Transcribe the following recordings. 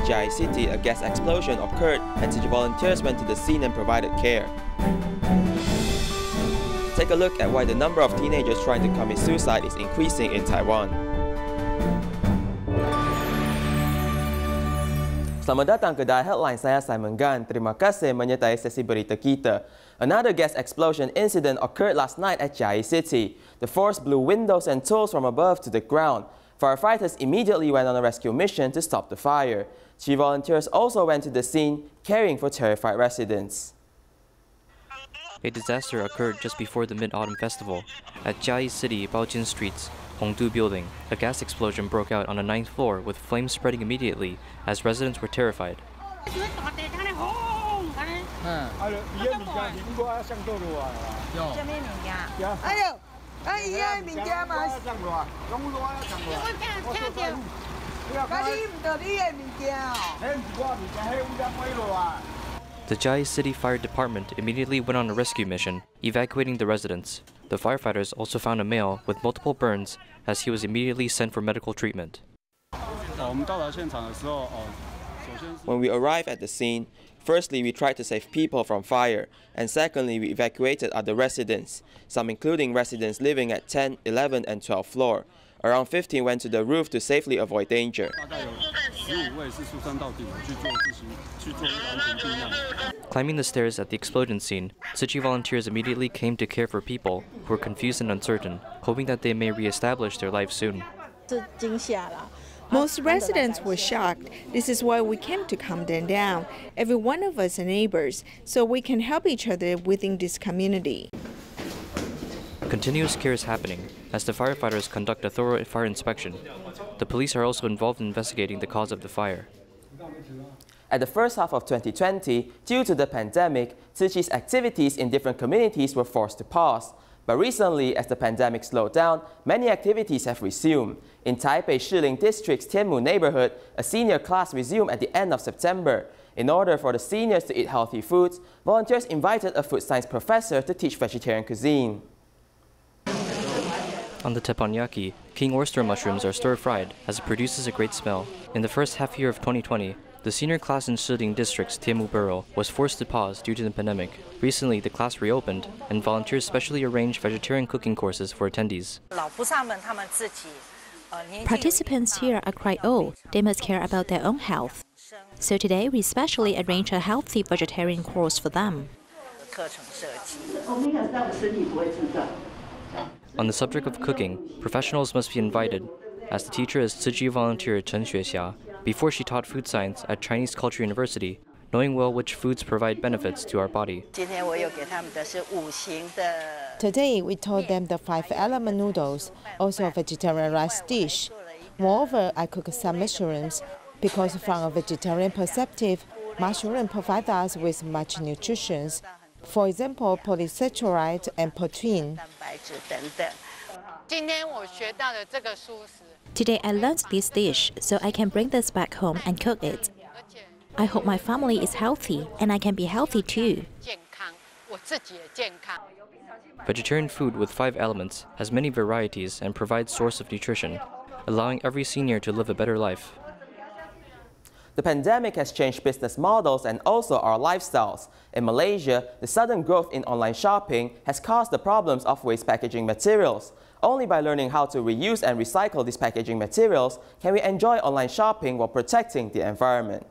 Chiayi City, a gas explosion occurred and city volunteers went to the scene and provided care. Take a look at why the number of teenagers trying to commit suicide is increasing in Taiwan. Selamat datang ke Dial Headline, saya Simon Gan. Terima kasih menyertai sesi berita kita. Another gas explosion incident occurred last night at Chiayi City. The force blew windows and tools from above to the ground. Firefighters immediately went on a rescue mission to stop the fire. City volunteers also went to the scene, caring for terrified residents. A disaster occurred just before the Mid-Autumn Festival. At Chiayi City, Baojin Street's Hongdu Building, a gas explosion broke out on the 9th floor with flames spreading immediately as residents were terrified. The Chiayi City Fire Department immediately went on a rescue mission, evacuating the residents. The firefighters also found a male with multiple burns as he was immediately sent for medical treatment. When we arrived at the scene, firstly we tried to save people from fire, and secondly we evacuated other residents, some including residents living at 10, 11 and 12th floor. Around 15 went to the roof to safely avoid danger. Climbing the stairs at the explosion scene, Tzu Chi volunteers immediately came to care for people who were confused and uncertain, hoping that they may re-establish their lives soon. Most residents were shocked. This is why we came to calm them down. Every one of us are neighbors, so we can help each other within this community. Continuous care is happening as the firefighters conduct a thorough fire inspection. The police are also involved in investigating the cause of the fire. At the first half of 2020, due to the pandemic, Tzu Chi's activities in different communities were forced to pause. But recently, as the pandemic slowed down, many activities have resumed. In Taipei Shiling District's Tianmu neighborhood, a senior class resumed at the end of September. In order for the seniors to eat healthy foods, volunteers invited a food science professor to teach vegetarian cuisine. On the teppanyaki, king oyster mushrooms are stir-fried as it produces a great smell. In the first half year of 2020, the senior class in Shiling District's Tianmu Borough was forced to pause due to the pandemic. Recently, the class reopened, and volunteers specially arranged vegetarian cooking courses for attendees. Participants here are quite old. They must care about their own health. So today, we specially arranged a healthy vegetarian course for them. On the subject of cooking, professionals must be invited, as the teacher is Tzu Chi volunteer Chen Xuexia. Before she taught food science at Chinese Culture University, knowing well which foods provide benefits to our body. Today, we taught them the 5-element noodles, also a vegetarian rice dish. Moreover, I cook some mushrooms, because from a vegetarian perspective, mushroom provide us with much nutrition. For example, polysaccharide and protein. Today I learned this dish, so I can bring this back home and cook it. I hope my family is healthy, and I can be healthy too. Vegetarian food with 5 elements has many varieties and provides source of nutrition, allowing every senior to live a better life. The pandemic has changed business models and also our lifestyles. In Malaysia, the sudden growth in online shopping has caused the problems of waste packaging materials. Only by learning how to reuse and recycle these packaging materials can we enjoy online shopping while protecting the environment.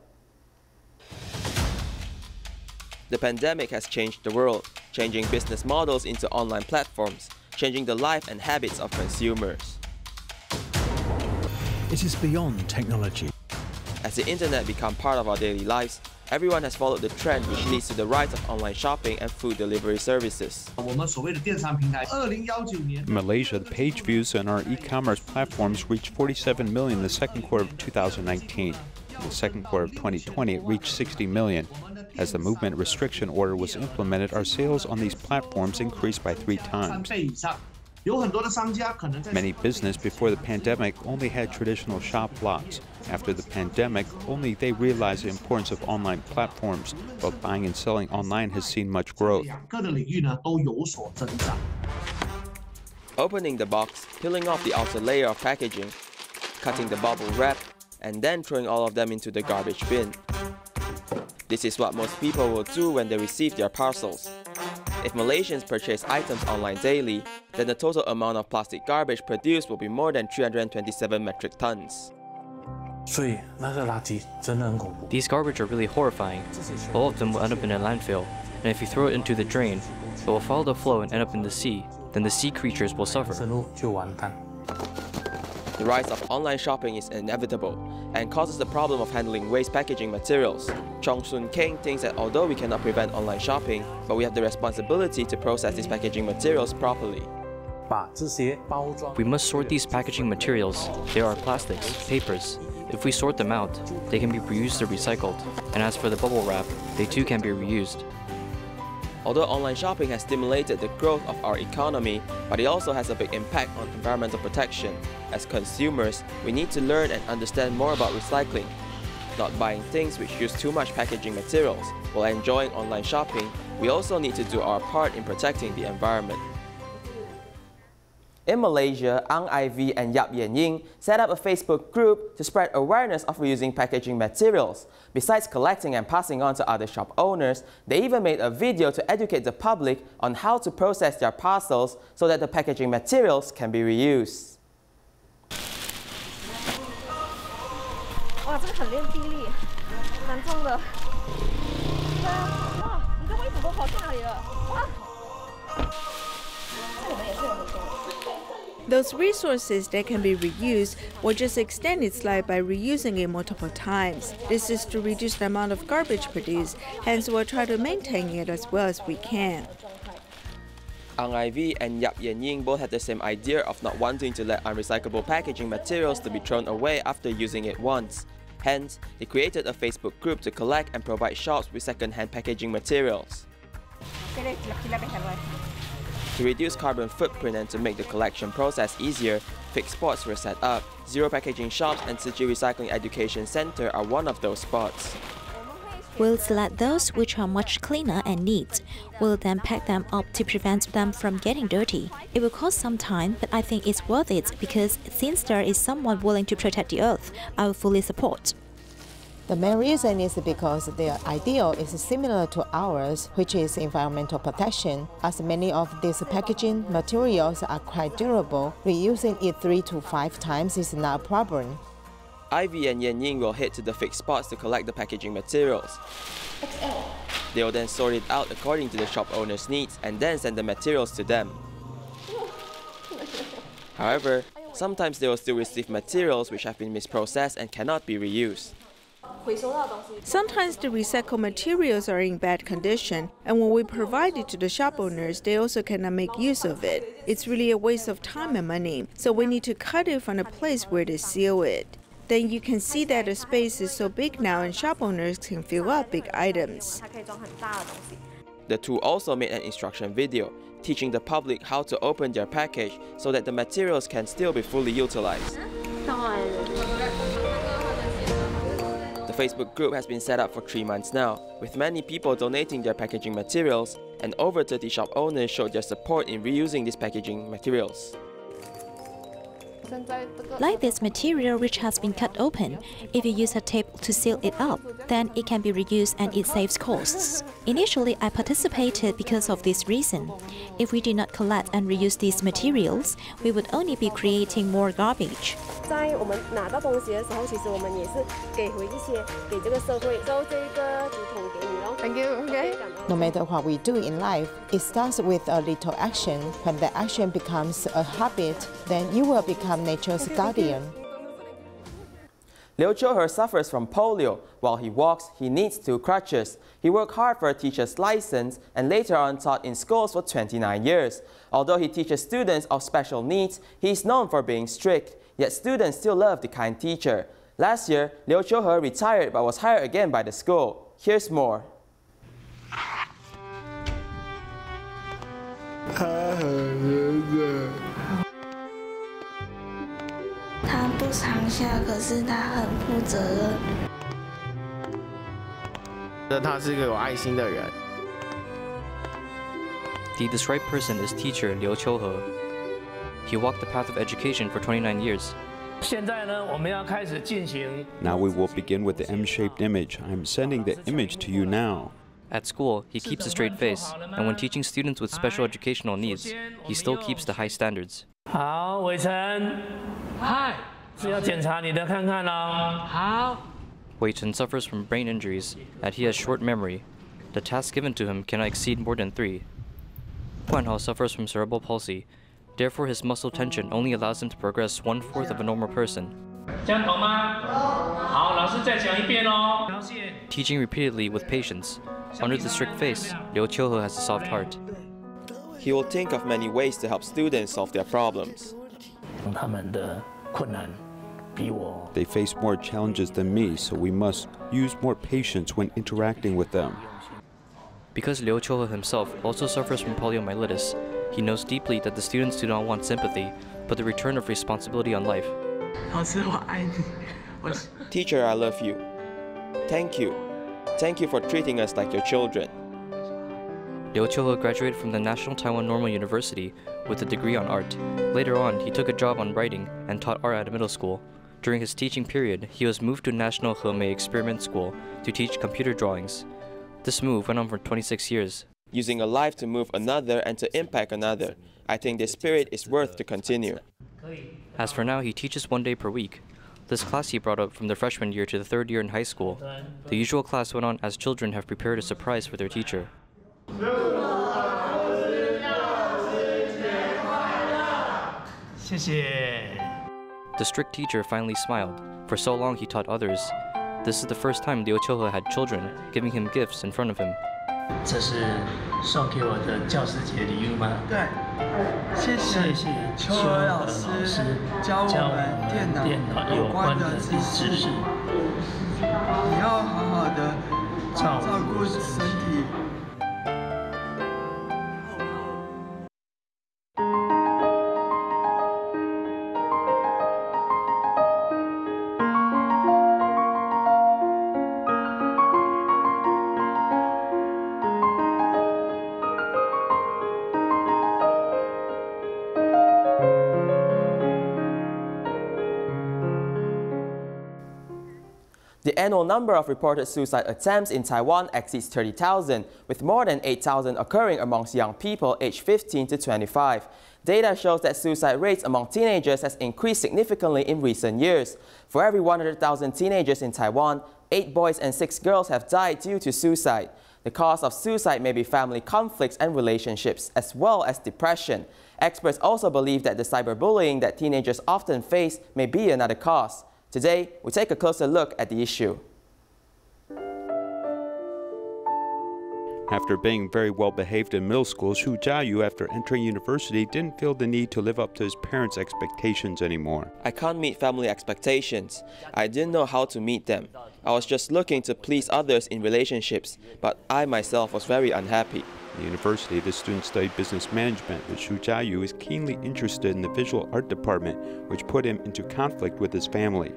The pandemic has changed the world, changing business models into online platforms, changing the life and habits of consumers. It is beyond technology. As the internet become part of our daily lives, everyone has followed the trend which leads to the rise of online shopping and food delivery services. In Malaysia, the page views on our e-commerce platforms reached 47 million in the second quarter of 2019. In the second quarter of 2020, it reached 60 million. As the movement restriction order was implemented, our sales on these platforms increased by 3 times. Many businesses before the pandemic only had traditional shop lots. After the pandemic, only they realized the importance of online platforms. Both buying and selling online has seen much growth. Opening the box, peeling off the outer layer of packaging, cutting the bubble wrap, and then throwing all of them into the garbage bin. This is what most people will do when they receive their parcels. If Malaysians purchase items online daily, then the total amount of plastic garbage produced will be more than 327 metric tons. These garbage are really horrifying. All of them will end up in a landfill, and if you throw it into the drain, it will follow the flow and end up in the sea. Then the sea creatures will suffer. The rise of online shopping is inevitable and causes the problem of handling waste packaging materials. Chong Soon King thinks that although we cannot prevent online shopping, but we have the responsibility to process these packaging materials properly. We must sort these packaging materials. They are plastics, papers. If we sort them out, they can be reused or recycled. And as for the bubble wrap, they too can be reused. Although online shopping has stimulated the growth of our economy, but it also has a big impact on environmental protection. As consumers, we need to learn and understand more about recycling. Not buying things which use too much packaging materials. While enjoying online shopping, we also need to do our part in protecting the environment. In Malaysia, Ang Ivy and Yap Yen Ying set up a Facebook group to spread awareness of reusing packaging materials. Besides collecting and passing on to other shop owners, they even made a video to educate the public on how to process their parcels so that the packaging materials can be reused. Wow, 这个很练臂力，蛮重的。对啊，哇，你的衣服都跑去哪里了？哇！这里面也是有很多。 Those resources that can be reused will just extend its life by reusing it multiple times. This is to reduce the amount of garbage produced, hence we'll try to maintain it as well as we can. Ang Ivy and Yap Yen Ying both had the same idea of not wanting to let unrecyclable packaging materials to be thrown away after using it once. Hence, they created a Facebook group to collect and provide shops with second-hand packaging materials. To reduce carbon footprint and to make the collection process easier, fixed spots were set up. Zero packaging shops and Tzu Chi Recycling Education Center are one of those spots. We'll select those which are much cleaner and neat. We'll then pack them up to prevent them from getting dirty. It will cost some time, but I think it's worth it because since there is someone willing to protect the earth, I will fully support. The main reason is because their ideal is similar to ours, which is environmental protection. As many of these packaging materials are quite durable, reusing it 3 to 5 times is not a problem. Ivy and Yen Ying will head to the fixed spots to collect the packaging materials. They will then sort it out according to the shop owner's needs and then send the materials to them. However, sometimes they will still receive materials which have been misprocessed and cannot be reused. Sometimes the recycled materials are in bad condition, and when we provide it to the shop owners, they also cannot make use of it. It's really a waste of time and money, so we need to cut it from the place where they seal it. Then you can see that the space is so big now and shop owners can fill up big items. The two also made an instruction video, teaching the public how to open their package so that the materials can still be fully utilized. The Facebook group has been set up for 3 months now, with many people donating their packaging materials, and over 30 shop owners showed their support in reusing these packaging materials. Like this material which has been cut open, if you use a tape to seal it up, then it can be reused and it saves costs. Initially, I participated because of this reason. If we did not collect and reuse these materials, we would only be creating more garbage. Thank you. Okay. No matter what we do in life, it starts with a little action. When the action becomes a habit, then you will become nature's guardian. Liu Chou-he suffers from polio. While he walks, he needs 2 crutches. He worked hard for a teacher's license and later on taught in schools for 29 years. Although he teaches students of special needs, he is known for being strict. Yet students still love the kind teacher. Last year, Liu Chou-he retired but was hired again by the school. Here's more. 他不常笑，可是他很负责任。他是一个有爱心的人。 The described person is teacher Liu Chou-he. He walked the path of education for 29 years. Now we will begin with the M-shaped image. I'm sending the image to you now. At school, he keeps a straight face, and when teaching students with special educational needs, he still keeps the high standards. Wei Chen suffers from brain injuries, and he has short memory. The tasks given to him cannot exceed more than 3. Guan Hao suffers from cerebral palsy. Therefore, his muscle tension only allows him to progress 1/4 of a normal person. Teaching repeatedly with patience. Under the strict face, Liu Qiuhe has a soft heart. He will think of many ways to help students solve their problems. They face more challenges than me, so we must use more patience when interacting with them. Because Liu Qiuhe himself also suffers from poliomyelitis, he knows deeply that the students do not want sympathy, but the return of responsibility on life. Teacher, I love you. Thank you. Thank you for treating us like your children. Liu Qiuhe graduated from the National Taiwan Normal University with a degree on art. Later on, he took a job on writing and taught art at a middle school. During his teaching period, he was moved to National Hemei Experiment School to teach computer drawings. This move went on for 26 years. Using a life to move another and to impact another, I think this spirit is worth to continue. As for now, he teaches 1 day per week. This class he brought up from the freshman year to the 3rd year in high school. The usual class went on as children have prepared a surprise for their teacher. The strict teacher finally smiled. For so long he taught others. This is the first time Liu Qiuhe had children giving him gifts in front of him. The annual number of reported suicide attempts in Taiwan exceeds 30,000, with more than 8,000 occurring amongst young people aged 15 to 25. Data shows that suicide rates among teenagers has increased significantly in recent years. For every 100,000 teenagers in Taiwan, 8 boys and 6 girls have died due to suicide. The cause of suicide may be family conflicts and relationships, as well as depression. Experts also believe that the cyberbullying that teenagers often face may be another cause. Today, we take a closer look at the issue. After being very well behaved in middle school, Xu Jiayu, after entering university, didn't feel the need to live up to his parents' expectations anymore. I can't meet family expectations. I didn't know how to meet them. I was just looking to please others in relationships, but I myself was very unhappy. In university, the student studied business management, but Xu Jiayu is keenly interested in the visual art department, which put him into conflict with his family.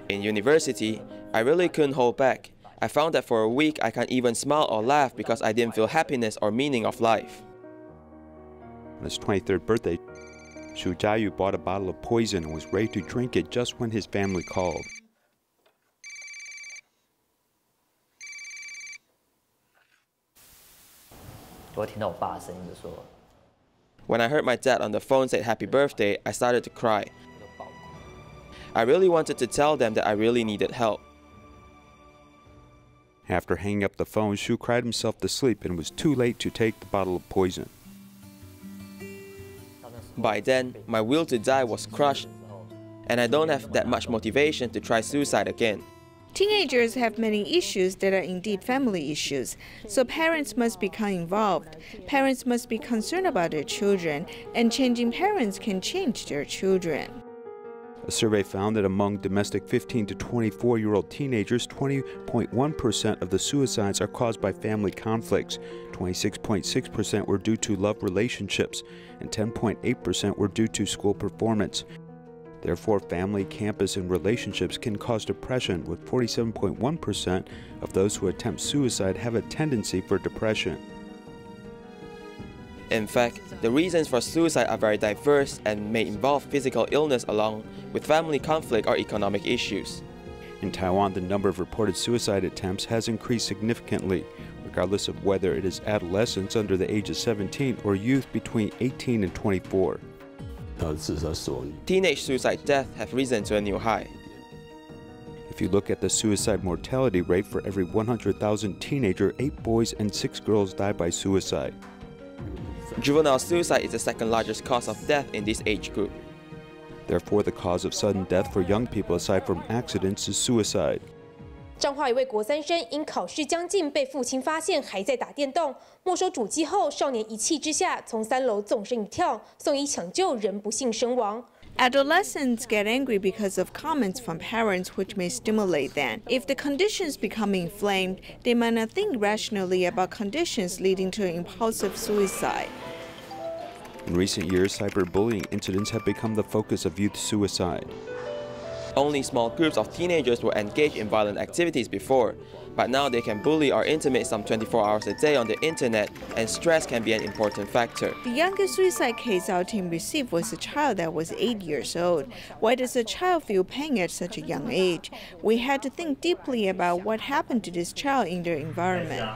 In university, I really couldn't hold back. I found that for a week I can't even smile or laugh because I didn't feel happiness or meaning of life. On his 23rd birthday, Xu Jiayu bought a bottle of poison and was ready to drink it just when his family called. When I heard my dad on the phone say happy birthday, I started to cry. I really wanted to tell them that I really needed help. After hanging up the phone, Xu cried himself to sleep and it was too late to take the bottle of poison. By then, my will to die was crushed, and I don't have that much motivation to try suicide again. Teenagers have many issues that are indeed family issues, so parents must become involved. Parents must be concerned about their children, and changing parents can change their children. A survey found that among domestic 15 to 24-year-old teenagers, 20.1% of the suicides are caused by family conflicts, 26.6% were due to love relationships, and 10.8% were due to school performance. Therefore, family, campus, and relationships can cause depression, with 47.1% of those who attempt suicide have a tendency for depression. In fact, the reasons for suicide are very diverse and may involve physical illness along with family conflict or economic issues. In Taiwan, the number of reported suicide attempts has increased significantly, regardless of whether it is adolescents under the age of 17 or youth between 18 and 24. Teenage suicide deaths have risen to a new high. If you look at the suicide mortality rate, for every 100,000 teenagers, 8 boys and 6 girls die by suicide. Juvenile suicide is the second largest cause of death in this age group. Therefore, the cause of sudden death for young people aside from accidents is suicide. 彰化一位国三生因考试将近被父亲发现还在打电动，没收主机后，少年一气之下从3楼纵身一跳，送医抢救，仍不幸身亡。 Adolescents get angry because of comments from parents which may stimulate them. If the conditions become inflamed, they might not think rationally about conditions leading to impulsive suicide. In recent years, cyberbullying incidents have become the focus of youth suicide. Only small groups of teenagers were engaged in violent activities before, but now they can bully or intimidate some 24 hours a day on the internet, and stress can be an important factor. The youngest suicide case our team received was a child that was 8 years old. Why does a child feel pain at such a young age? We had to think deeply about what happened to this child in their environment.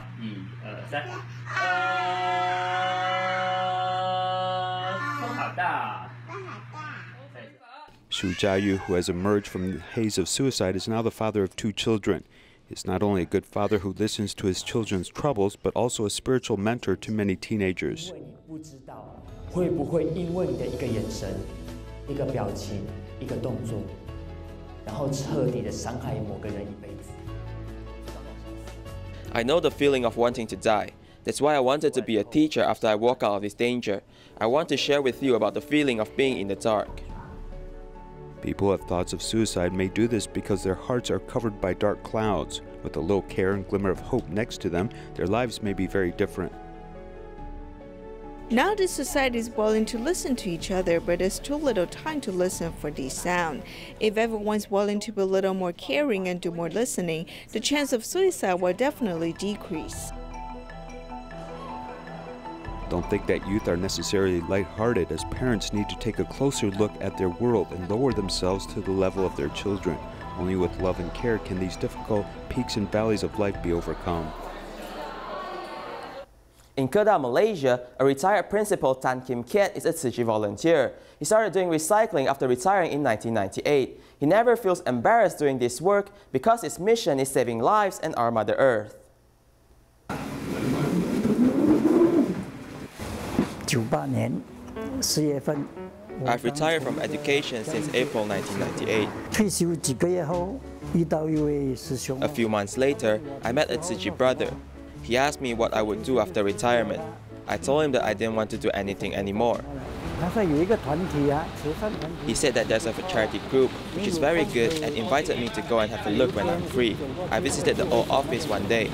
Xu Jiayu, who has emerged from the haze of suicide, is now the father of 2 children. He's not only a good father who listens to his children's troubles, but also a spiritual mentor to many teenagers. I know the feeling of wanting to die. That's why I wanted to be a teacher after I walk out of this danger. I want to share with you about the feeling of being in the dark. People who have thoughts of suicide may do this because their hearts are covered by dark clouds. With a little care and glimmer of hope next to them, their lives may be very different. Now the society is willing to listen to each other, but there's too little time to listen for these sounds. If everyone's willing to be a little more caring and do more listening, the chance of suicide will definitely decrease. Don't think that youth are necessarily lighthearted, as parents need to take a closer look at their world and lower themselves to the level of their children. Only with love and care can these difficult peaks and valleys of life be overcome. In Kedah, Malaysia, a retired principal, Tan Kim Kiat, is a Tzu Chi volunteer. He started doing recycling after retiring in 1998. He never feels embarrassed doing this work because his mission is saving lives and our Mother Earth. I've retired from education since April 1998. A few months later, I met a Tzu Chi brother. He asked me what I would do after retirement. I told him that I didn't want to do anything anymore. He said that there's a charity group which is very good and invited me to go and have a look when I'm free. I visited the old office one day.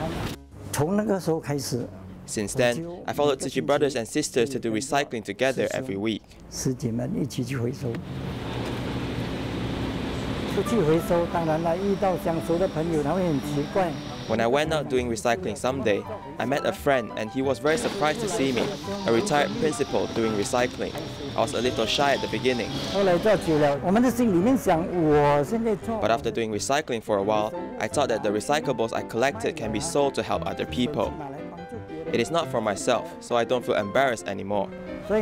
Since then, I followed Tzu Chi brothers and sisters to do recycling together every week. When I went out doing recycling someday, I met a friend and he was very surprised to see me, a retired principal, doing recycling. I was a little shy at the beginning. But after doing recycling for a while, I thought that the recyclables I collected can be sold to help other people. It is not for myself, so I don't feel embarrassed anymore. I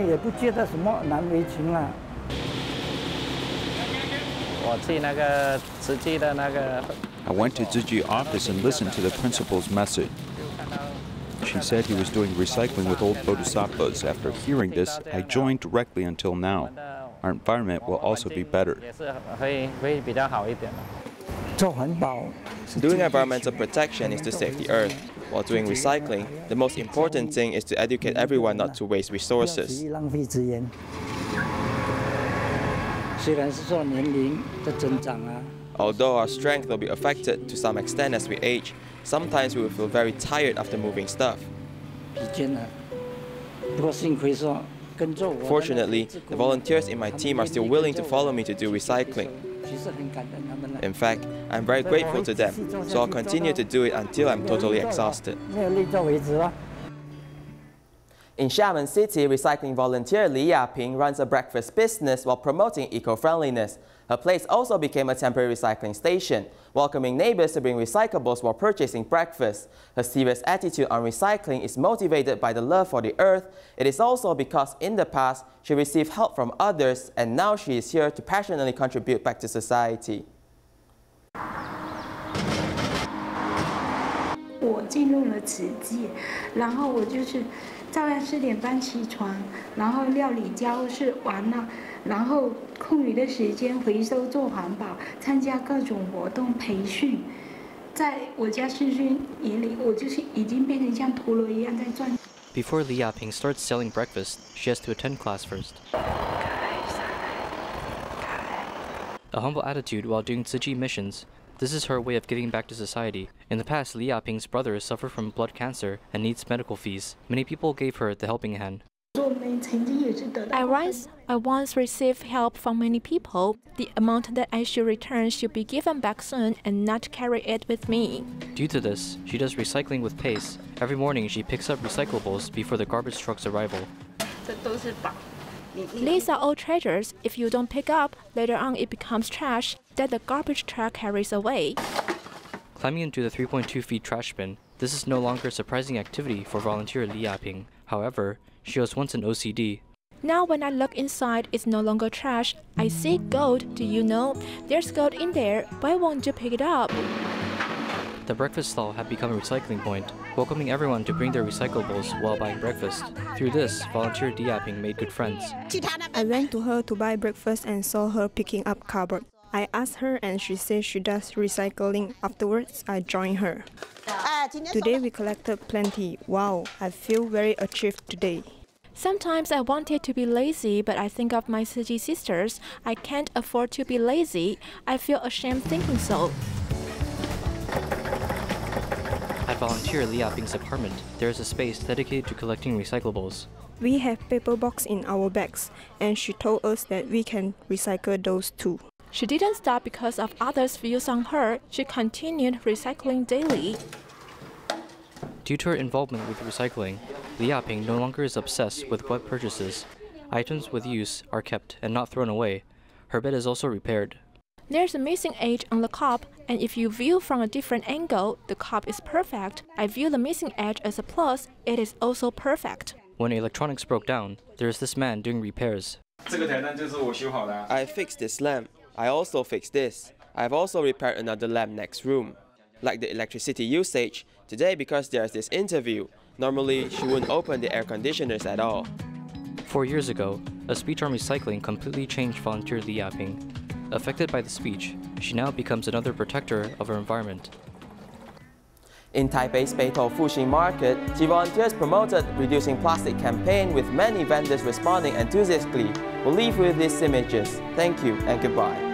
went to Tzu Chi office and listened to the principal's message. She said he was doing recycling with old bodhisattvas. After hearing this, I joined directly until now. Our environment will also be better. Doing environmental protection is to save the earth. While doing recycling, the most important thing is to educate everyone not to waste resources. Although our strength will be affected to some extent as we age, sometimes we will feel very tired after moving stuff. Fortunately, the volunteers in my team are still willing to follow me to do recycling. In fact, I'm very grateful to them, so I'll continue to do it until I'm totally exhausted. In Xiamen City, recycling volunteer Li Yaping runs a breakfast business while promoting eco-friendliness. Her place also became a temporary recycling station, welcoming neighbors to bring recyclables while purchasing breakfast. Her serious attitude on recycling is motivated by the love for the earth. It is also because in the past, she received help from others, and now she is here to passionately contribute back to society. 我进入了慈济，然后我就是照样4点半起床，然后料理家务事完了，然后空余的时间回收做环保，参加各种活动培训。在我家师兄眼里，我就是已经变成像陀螺一样在转。Before Li Yaping starts selling breakfast, she has to attend class first. A humble attitude while doing Tzu Chi missions. This is her way of giving back to society. In the past, Li Yaping's brother suffered from blood cancer and needs medical fees. Many people gave her the helping hand. I once received help from many people. The amount that I should return should be given back soon and not carry it with me. Due to this, she does recycling with pace. Every morning, she picks up recyclables before the garbage truck's arrival. These are all treasures. If you don't pick up, later on it becomes trash that the garbage truck carries away. Climbing into the 3.2 feet trash bin, this is no longer a surprising activity for volunteer Li Yaping. However, she was once an OCD. Now when I look inside, it's no longer trash. I see gold, do you know? There's gold in there. Why won't you pick it up? The breakfast stall had become a recycling point, welcoming everyone to bring their recyclables while buying breakfast. Through this, volunteer Li Yaping made good friends. I went to her to buy breakfast and saw her picking up cardboard. I asked her and she said she does recycling. Afterwards, I joined her. Today we collected plenty. Wow, I feel very achieved today. Sometimes I wanted to be lazy, but I think of my Tzu Chi sisters. I can't afford to be lazy. I feel ashamed thinking so. At volunteer Li Yaping's apartment, there is a space dedicated to collecting recyclables. We have paper box in our bags, and she told us that we can recycle those too. She didn't stop because of others' views on her. She continued recycling daily. Due to her involvement with recycling, Li Yaping no longer is obsessed with what purchases. Items with use are kept and not thrown away. Her bed is also repaired. There's a missing edge on the cup, and if you view from a different angle, the cup is perfect. I view the missing edge as a plus. It is also perfect. When electronics broke down, there is this man doing repairs. I fixed this lamp. I also fixed this. I've also repaired another lamp next room. Like the electricity usage, today because there's this interview, normally she wouldn't open the air conditioners at all. 4 years ago, a speech on recycling completely changed volunteer Li Yaping. Affected by the speech, she now becomes another protector of her environment. In Taipei's Beidou Fuxing Market, she volunteers promoted Reducing Plastic campaign with many vendors responding enthusiastically. We'll leave you with these images. Thank you and goodbye.